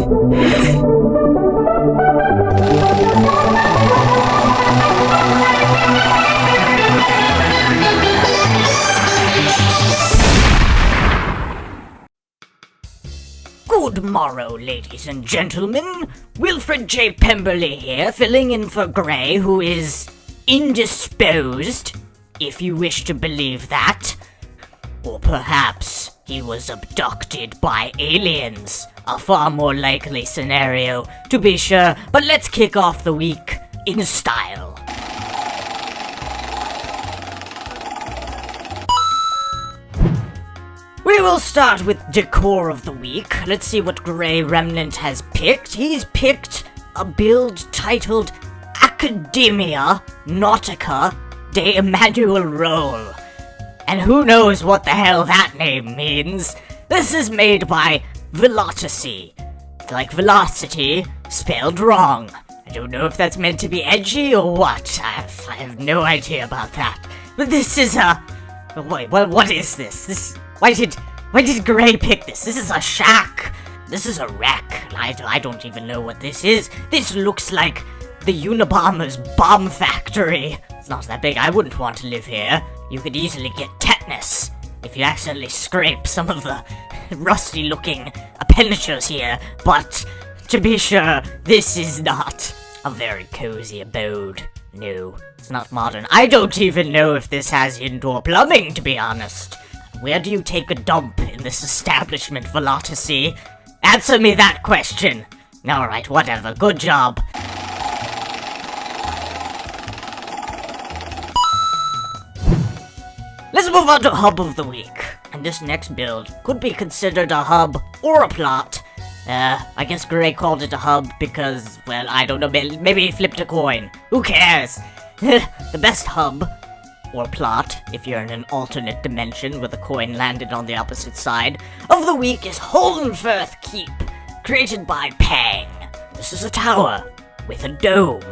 Good morrow, ladies and gentlemen. Wilfred J. Pemberley here, filling in for Gray, who is indisposed, if you wish to believe that. Or perhaps he was abducted by aliens. A far more likely scenario, to be sure, but let's kick off the week in style. We will start with Decor of the Week. Let's see what Grey Remnant has picked. He's picked a build titled Academia Nautica de Immanuel Roll. And who knows what the hell that name means. This is made by Velocity. It's like velocity, spelled wrong. I don't know if that's meant to be edgy or what. I have no idea about that. But this is a... Wait, what is this? Why did Gray pick this? This is a shack. This is a wreck. I don't even know what this is. This looks like the Unabomber's bomb factory. It's not that big. I wouldn't want to live here. You could easily get tetanus if you accidentally scrape some of the rusty-looking appendages here. But to be sure, this is not a very cozy abode. No, it's not modern. I don't even know if this has indoor plumbing, to be honest. Where do you take a dump in this establishment, Velocity? Answer me that question! Alright, whatever, good job. Let's move on to Hub of the Week. And this next build could be considered a hub or a plot. I guess Gray called it a hub because, well, I don't know, maybe he flipped a coin. Who cares? The best hub or plot, if you're in an alternate dimension where the coin landed on the opposite side, of the week is Holnfirth Keep, created by Pang. This is a tower with a dome,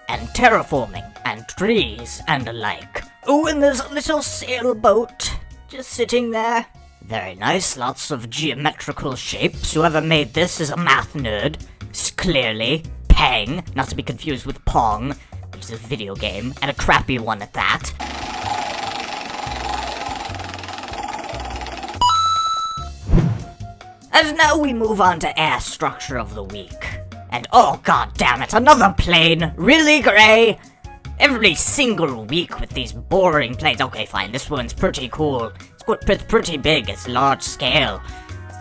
and terraforming, and trees, and the like. Oh, and there's a little sailboat just sitting there. Very nice, lots of geometrical shapes. Whoever made this is a math nerd. It's clearly Pang, not to be confused with Pong, which is a video game, and a crappy one at that. And now we move on to Air Structure of the Week. And oh god damn it, another plane! Really, Gray? Every single week with these boring planes. Okay, fine, this one's pretty cool. It's pretty big, it's large scale.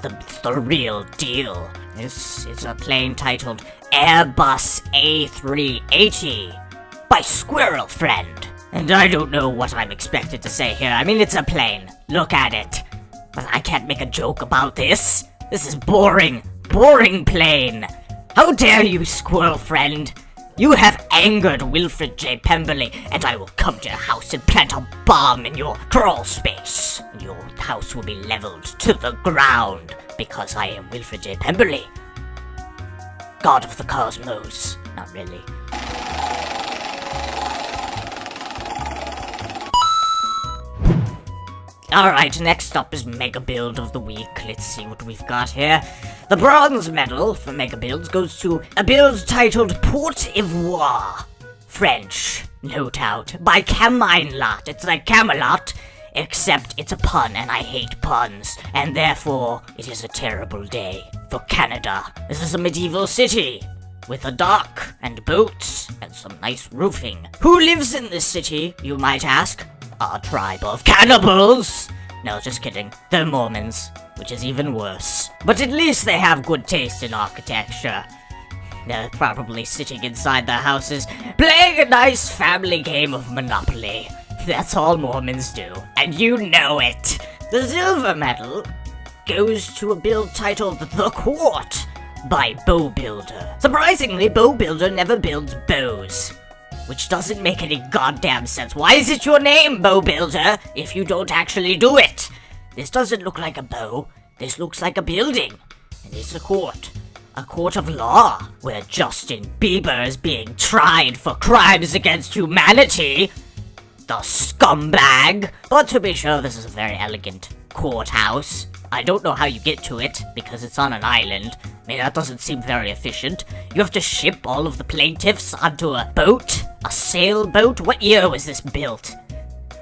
It's the real deal. This is a plane titled Airbus A380 by Squirrel Friend. And I don't know what I'm expected to say here. I mean, it's a plane. Look at it. But I can't make a joke about this. This is boring. Boring plane. How dare you, Squirrel Friend? You have angered Wilfred J. Pemberley, and I will come to your house and plant a bomb in your crawl space. Your house will be leveled to the ground, because I am Wilfred J. Pemberley. God of the cosmos. Not really. Alright, next up is Mega Build of the Week. Let's see what we've got here. The bronze medal for Mega Builds goes to a build titled Port-Ivoire. French, no doubt, by Camelot. It's like Camelot, except it's a pun, and I hate puns, and therefore it is a terrible day for Canada. This is a medieval city with a dock and boats and some nice roofing. Who lives in this city, you might ask? A tribe of cannibals! No, just kidding. They're Mormons, which is even worse. But at least they have good taste in architecture. They're probably sitting inside their houses, playing a nice family game of Monopoly. That's all Mormons do, and you know it! The silver medal goes to a build titled The Court by Bow Builder. Surprisingly, Bow Builder never builds bows, which doesn't make any goddamn sense. Why is it your name, Bow Builder, if you don't actually do it? This doesn't look like a bow. This looks like a building. And it's a court. A court of law, where Justin Bieber is being tried for crimes against humanity. The scumbag. But to be sure, this is a very elegant courthouse. I don't know how you get to it, because it's on an island. I mean, that doesn't seem very efficient. You have to ship all of the plaintiffs onto a boat? A sailboat? What year was this built?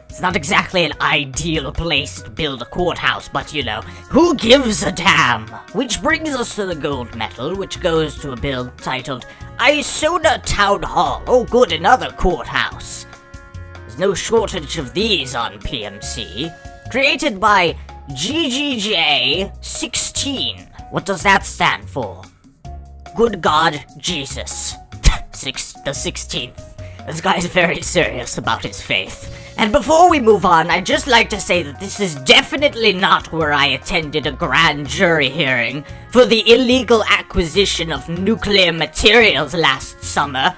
It's not exactly an ideal place to build a courthouse, but you know, who gives a damn? Which brings us to the gold medal, which goes to a build titled Isona Town Hall. Oh good, another courthouse. There's no shortage of these on PMC. Created by GGJ16. What does that stand for? Good God, Jesus. The 16th. This guy's very serious about his faith. And before we move on, I'd just like to say that this is definitely not where I attended a grand jury hearing for the illegal acquisition of nuclear materials last summer.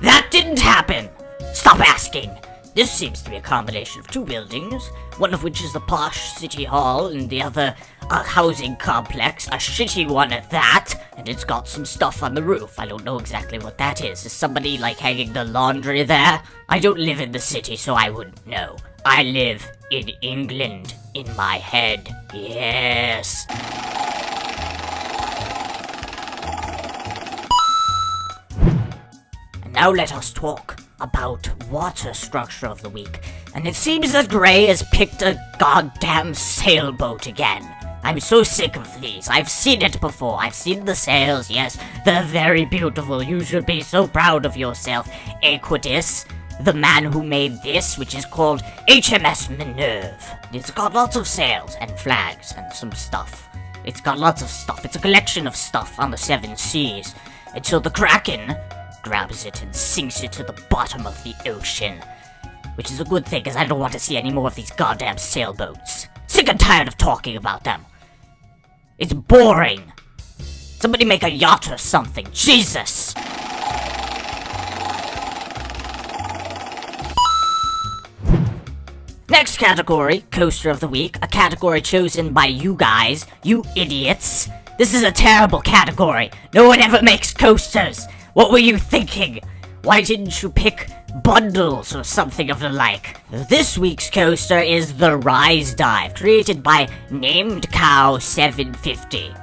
That didn't happen. Stop asking. This seems to be a combination of two buildings, one of which is the posh city hall and the other a housing complex, a shitty one at that, and it's got some stuff on the roof. I don't know exactly what that is. Is somebody, like, hanging the laundry there? I don't live in the city, so I wouldn't know. I live in England, in my head. Yes. And now let us talk about water structure of the week. And it seems that Gray has picked a goddamn sailboat again. I'm so sick of these. I've seen it before. I've seen the sails, yes. They're very beautiful. You should be so proud of yourself, Aquidus. The man who made this, which is called H.M.S. Minerve. It's got lots of sails and flags and some stuff. It's got lots of stuff. It's a collection of stuff on the 7 seas. Until the Kraken grabs it and sinks it to the bottom of the ocean. Which is a good thing, because I don't want to see any more of these goddamn sailboats. Sick and tired of talking about them. It's boring. Somebody make a yacht or something. Jesus! Next category, Coaster of the Week. A category chosen by you guys. You idiots. This is a terrible category. No one ever makes coasters. What were you thinking? Why didn't you pick bundles or something of the like? This week's coaster is the Rise Dive, created by Named Cow 750.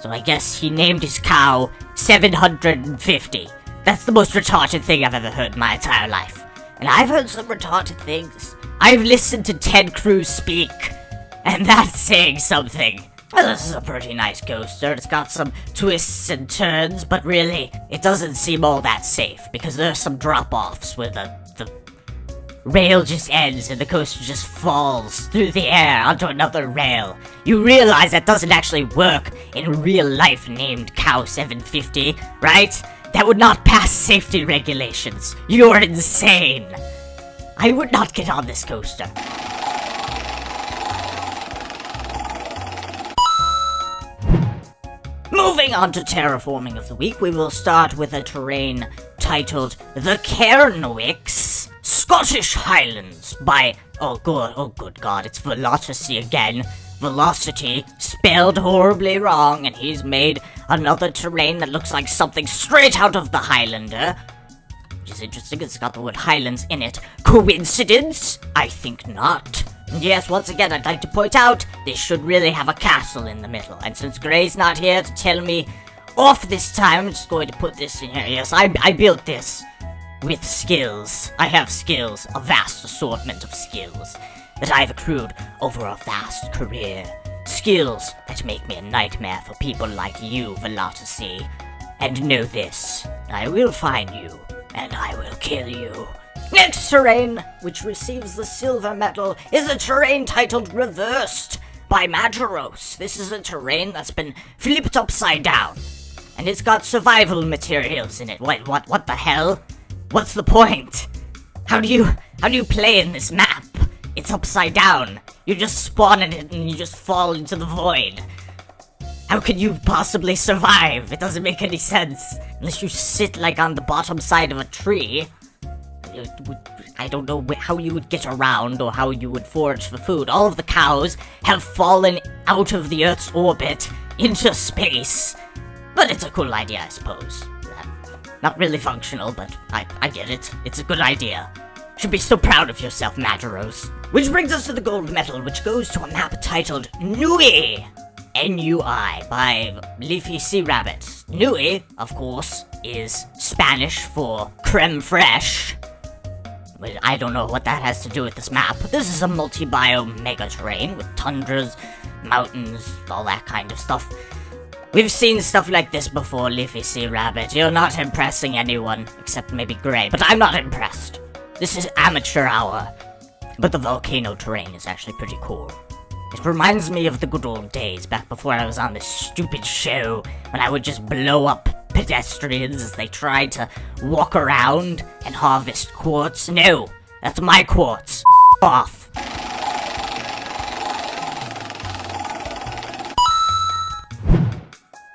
So I guess he named his cow 750. That's the most retarded thing I've ever heard in my entire life. And I've heard some retarded things. I've listened to Ted Cruz speak, and that's saying something. Well, this is a pretty nice coaster. It's got some twists and turns, but really, it doesn't seem all that safe, because there's some drop-offs where the rail just ends and the coaster just falls through the air onto another rail. You realize that doesn't actually work in real life, Named Cow 750, right? That would not pass safety regulations. You're insane. I would not get on this coaster. Moving on to Terraforming of the Week, we will start with a terrain titled The Cairnwicks, Scottish Highlands by, oh good god, it's Velocity again. Velocity, spelled horribly wrong, and he's made another terrain that looks like something straight out of the Highlander. Which is interesting, it's got the word Highlands in it. Coincidence? I think not. And yes, once again, I'd like to point out, this should really have a castle in the middle. And since Gray's not here to tell me off this time, I'm just going to put this in here. Yes, I built this with skills. I have skills, a vast assortment of skills that I've accrued over a vast career. Skills that make me a nightmare for people like you, Velocity. And know this, I will find you, and I will kill you. Next terrain, which receives the silver medal, is a terrain titled Reversed by Majoros. This is a terrain that's been flipped upside down, and it's got survival materials in it. Wait, what the hell? What's the point? How do you play in this map? It's upside down. You just spawn in it and you just fall into the void. How can you possibly survive? It doesn't make any sense. Unless you sit like on the bottom side of a tree. I don't know how you would get around or how you would forage for food. All of the cows have fallen out of the Earth's orbit into space. But it's a cool idea, I suppose. Not really functional, but I get it. It's a good idea. Should be so proud of yourself, Majoros. Which brings us to the gold medal, which goes to a map titled Nui. N-U-I by Leafy Sea Rabbit. Nui, of course, is Spanish for creme fraiche. But I don't know what that has to do with this map. This is a multi-biome mega terrain with tundras, mountains, all that kind of stuff. We've seen stuff like this before, Leafy Sea Rabbit. You're not impressing anyone, except maybe Gray, but I'm not impressed. This is amateur hour. But the volcano terrain is actually pretty cool. It reminds me of the good old days, back before I was on this stupid show, when I would just blow up pedestrians as they tried to walk around and harvest quartz. No, that's my quartz. Off.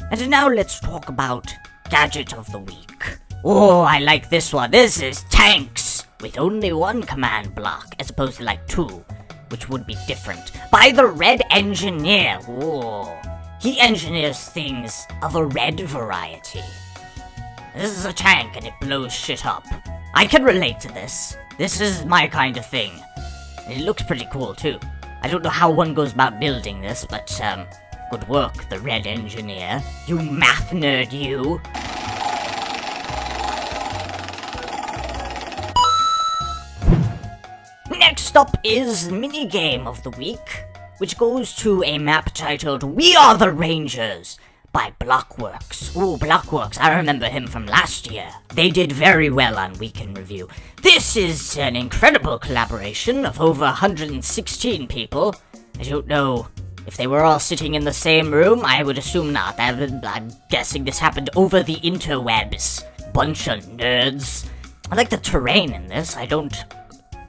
And now let's talk about Gadget of the Week. Oh, I like this one. This is tanks, with only one command block, as opposed to like two, which would be different. By the Red Engineer. Whoa. He engineers things of a red variety. This is a tank and it blows shit up. I can relate to this. This is my kind of thing. It looks pretty cool too. I don't know how one goes about building this, but good work, the Red Engineer. You math nerd, you. Next up is Minigame of the Week, which goes to a map titled We Are the Rangers by Blockworks. Ooh, Blockworks, I remember him from last year. They did very well on Week in Review. This is an incredible collaboration of over 116 people. I don't know if they were all sitting in the same room. I would assume not. I'm guessing this happened over the interwebs. Bunch of nerds. I like the terrain in this. I don't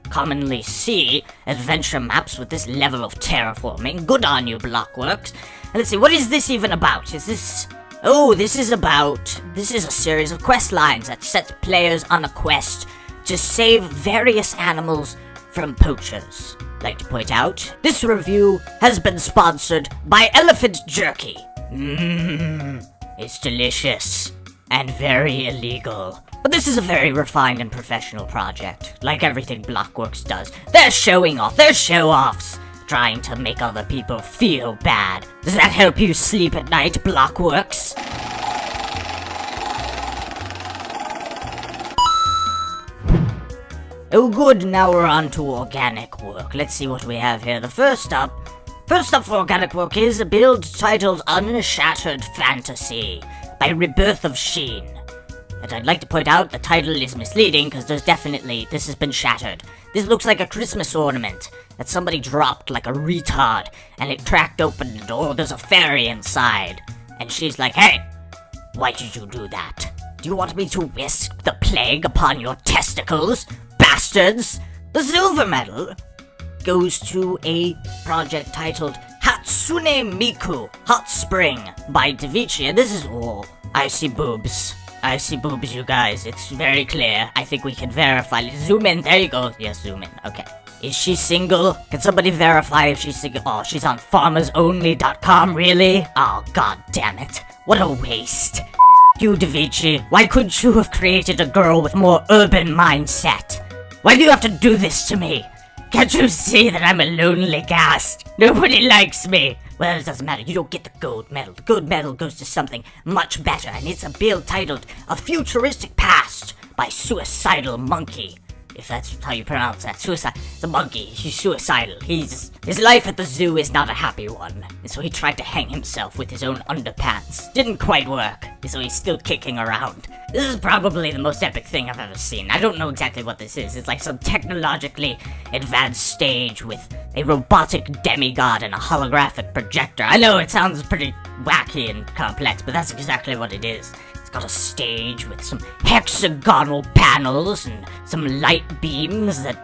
commonly see adventure maps with this level of terraforming. Good on you, Blockworks. And let's see, what is this even about? Is this... Oh, this is a series of quest lines that sets players on a quest to save various animals from poachers. I'd like to point out, this review has been sponsored by Elephant Jerky. It's delicious and very illegal. But this is a very refined and professional project, like everything Blockworks does. They're showing off, they're show-offs, trying to make other people feel bad. Does that help you sleep at night, Blockworks? Oh good, now we're on to organic work. Let's see what we have here. The first up for organic work is a build titled Unshattered Fantasy by Rebirth of Sheen. And I'd like to point out the title is misleading because this has been shattered. This looks like a Christmas ornament that somebody dropped like a retard and it cracked open the door. There's a fairy inside. And she's like, hey, why did you do that? Do you want me to whisk the plague upon your testicles, bastards? The silver medal goes to a project titled Hatsune Miku Hot Spring by Davichi. And this is, oh, I see boobs. I see boobs, you guys. It's very clear. I think we can verify. Zoom in. There you go. Yes, zoom in. Okay. Is she single? Can somebody verify if she's single? Oh, she's on farmersonly.com, really? Oh, god damn it. What a waste. You, Davichi. Why couldn't you have created a girl with more urban mindset? Why do you have to do this to me? Can't you see that I'm a lonely ghast? Nobody likes me. Well, it doesn't matter, you don't get the gold medal. The gold medal goes to something much better, and it's a build titled A Futuristic Past by Suicidal Monkey. If that's how you pronounce that. The monkey, he's suicidal. His life at the zoo is not a happy one. And so he tried to hang himself with his own underpants. Didn't quite work, so he's still kicking around. This is probably the most epic thing I've ever seen. I don't know exactly what this is. It's like some technologically advanced stage with a robotic demigod and a holographic projector. I know it sounds pretty wacky and complex, but that's exactly what it is. It's got a stage with some hexagonal panels and some light beams that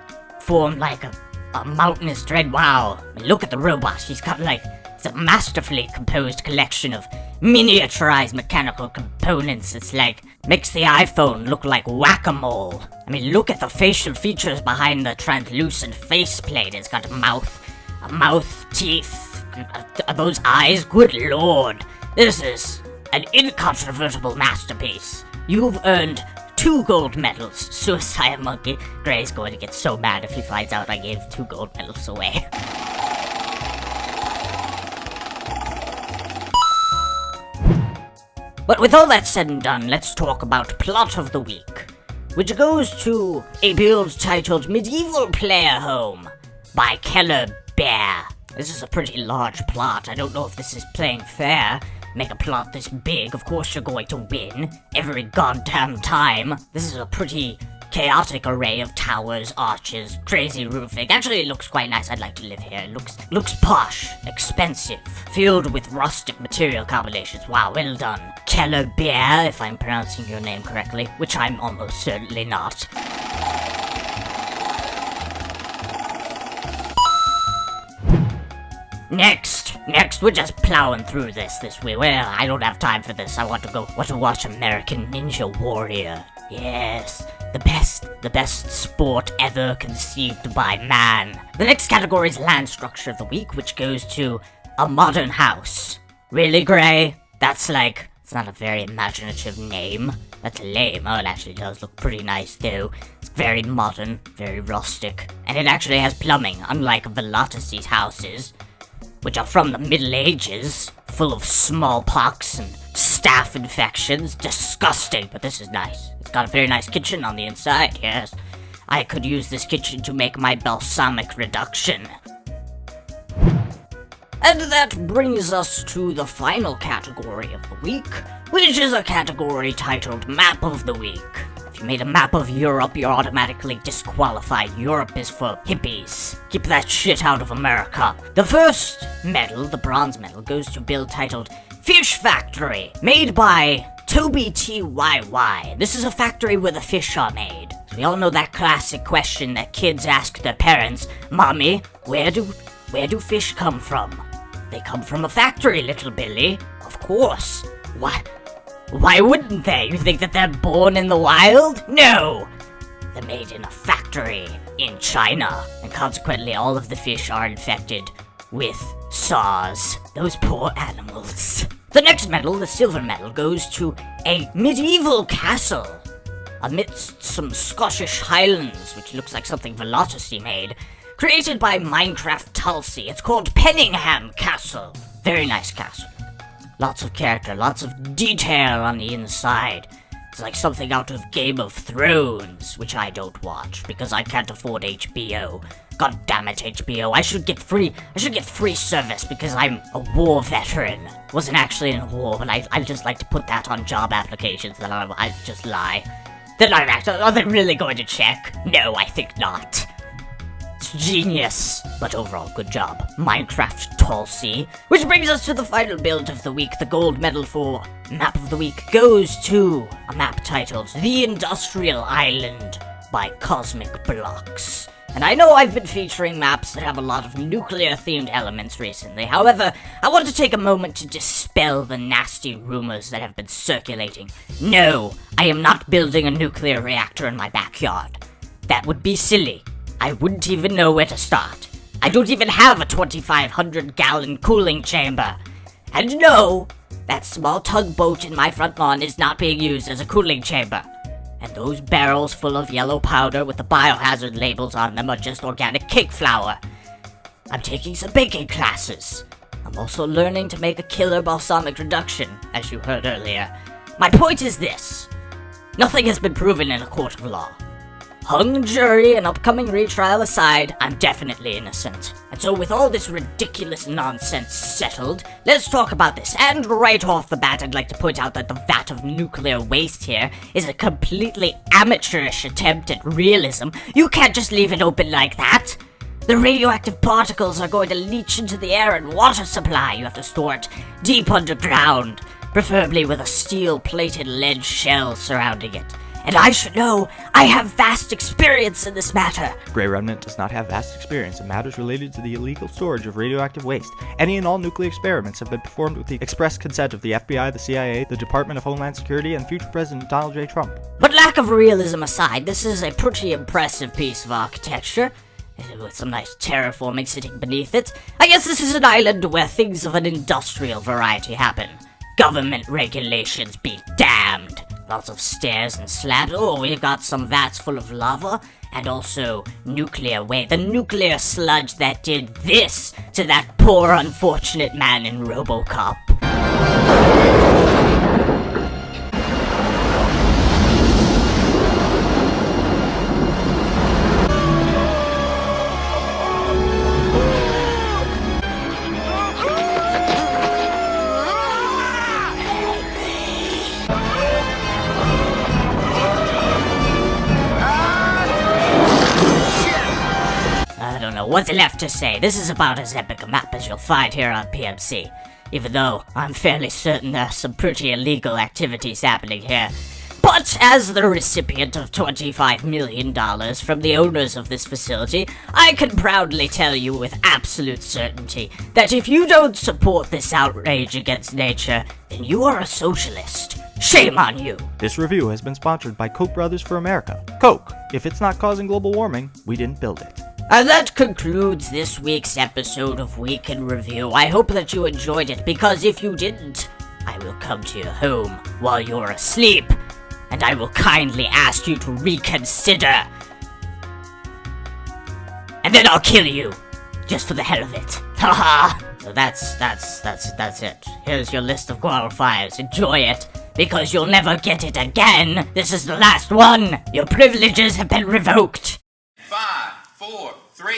form like a mountainous dread. Wow. I mean, look at the robot. He's got like, it's a masterfully composed collection of miniaturized mechanical components. It's like, makes the iPhone look like whack-a-mole. I mean, look at the facial features behind the translucent faceplate. It's got a mouth, teeth, those eyes. Good lord. This is an incontrovertible masterpiece. You've earned 2 gold medals. Suicide Monkey. Gray's going to get so mad if he finds out I gave 2 gold medals away. But with all that said and done, let's talk about plot of the week, which goes to a build titled Medieval Playerhome by Keller Bear. This is a pretty large plot. I don't know if this is playing fair. Make a plot this big, of course you're going to win every goddamn time. This is a pretty chaotic array of towers, arches, crazy roofing. Actually, it looks quite nice. I'd like to live here. It looks posh, expensive, filled with rustic material combinations. Wow, well done. Keller Bear, if I'm pronouncing your name correctly, which I'm almost certainly not. Next, we're just plowing through this week. Well, I don't have time for this. I want to watch American Ninja Warrior. Yes, the best sport ever conceived by man. The next category is land structure of the week, which goes to a modern house. Really, Gray? That's like, it's not a very imaginative name. That's lame. Oh, it actually does look pretty nice, though. It's very modern, very rustic, and it actually has plumbing, unlike Velocity's houses, which are from the Middle Ages, full of smallpox and staph infections. Disgusting, but this is nice. It's got a very nice kitchen on the inside, yes. I could use this kitchen to make my balsamic reduction. And that brings us to the final category of the week, which is a category titled Map of the Week. If you made a map of Europe, you're automatically disqualified. Europe is for hippies. Keep that shit out of America. The first medal, the bronze medal, goes to a build titled Fish Factory, made by Toby TYY. This is a factory where the fish are made. So we all know that classic question that kids ask their parents, Mommy, where do fish come from? They come from a factory, little Billy. Of course. Why wouldn't they? You think that they're born in the wild? No! They're made in a factory in China, and consequently all of the fish are infected with SARS. Those poor animals. The next medal, the silver medal, goes to a medieval castle amidst some Scottish highlands, which looks like something Velocity made, created by Minecraft Tulsi. It's called Penningham Castle. Very nice castle. Lots of character, lots of detail on the inside. It's like something out of Game of Thrones, which I don't watch because I can't afford HBO. God damn it, HBO. I should get free service because I'm a war veteran. Wasn't actually in a war, but I just like to put that on job applications that I just lie. Are they really going to check? No, I think not. It's genius. But overall, good job, Minecraft Tulsi. Which brings us to the final build of the week. The gold medal for Map of the Week goes to a map titled The Industrial Island by Cosmic Blocks. And I know I've been featuring maps that have a lot of nuclear-themed elements recently. However, I want to take a moment to dispel the nasty rumors that have been circulating. No, I am not building a nuclear reactor in my backyard. That would be silly. I wouldn't even know where to start. I don't even have a 2,500-gallon cooling chamber. And no, that small tugboat in my front lawn is not being used as a cooling chamber. And those barrels full of yellow powder with the biohazard labels on them are just organic cake flour. I'm taking some baking classes. I'm also learning to make a killer balsamic reduction, as you heard earlier. My point is this. Nothing has been proven in a court of law. Hung jury and upcoming retrial aside, I'm definitely innocent. And so with all this ridiculous nonsense settled, let's talk about this. And right off the bat, I'd like to point out that the vat of nuclear waste here is a completely amateurish attempt at realism. You can't just leave it open like that. The radioactive particles are going to leach into the air and water supply. You have to store it deep underground, preferably with a steel-plated lead shell surrounding it. And I should know, I have vast experience in this matter. Grey Remnant does not have vast experience in matters related to the illegal storage of radioactive waste. Any and all nuclear experiments have been performed with the express consent of the FBI, the CIA, the Department of Homeland Security, and future President Donald J. Trump. But lack of realism aside, this is a pretty impressive piece of architecture, with some nice terraforming sitting beneath it. I guess this is an island where things of an industrial variety happen. Government regulations be damned. Lots of stairs and slabs. Oh, we've got some vats full of lava, and also nuclear waste. The nuclear sludge that did this to that poor unfortunate man in RoboCop. what's left to say? This is about as epic a map as you'll find here on PMC. Even though I'm fairly certain there's some pretty illegal activities happening here. But as the recipient of $25 million from the owners of this facility, I can proudly tell you with absolute certainty that if you don't support this outrage against nature, then you are a socialist. Shame on you! This review has been sponsored by Koch Brothers for America. Coke. If it's not causing global warming, we didn't build it. And that concludes this week's episode of Week in Review. I hope that you enjoyed it, because if you didn't, I will come to your home while you're asleep, and I will kindly ask you to reconsider. And then I'll kill you, just for the hell of it. Haha! So that's it. Here's your list of qualifiers. Enjoy it, because you'll never get it again. This is the last one. Your privileges have been revoked. 5, 4, 3.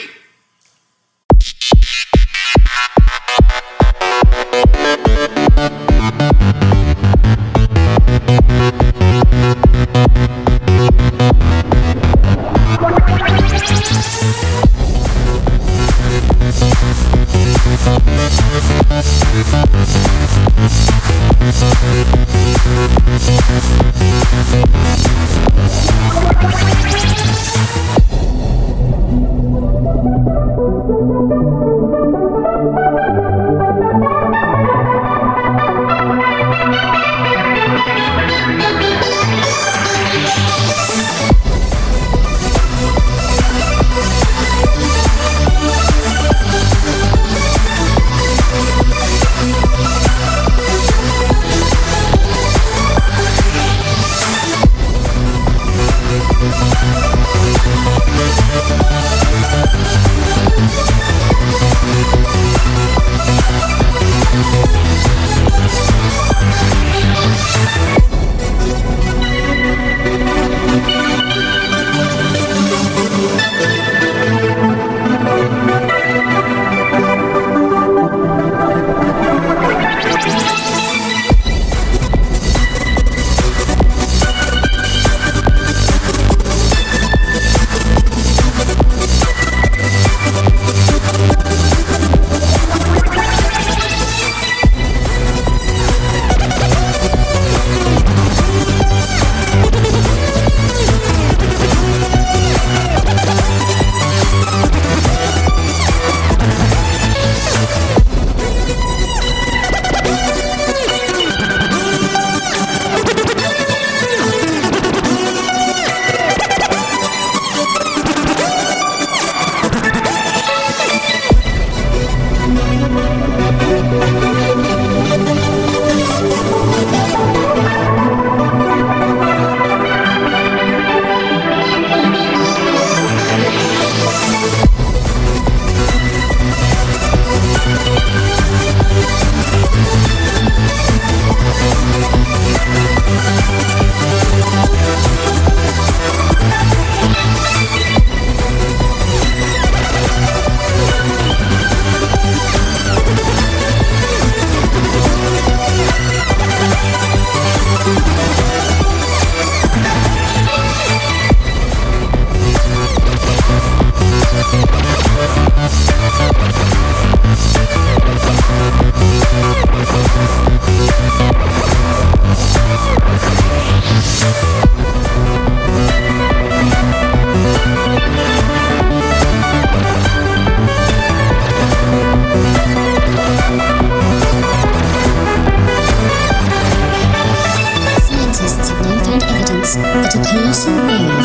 Scientists have now found evidence that a colossal wave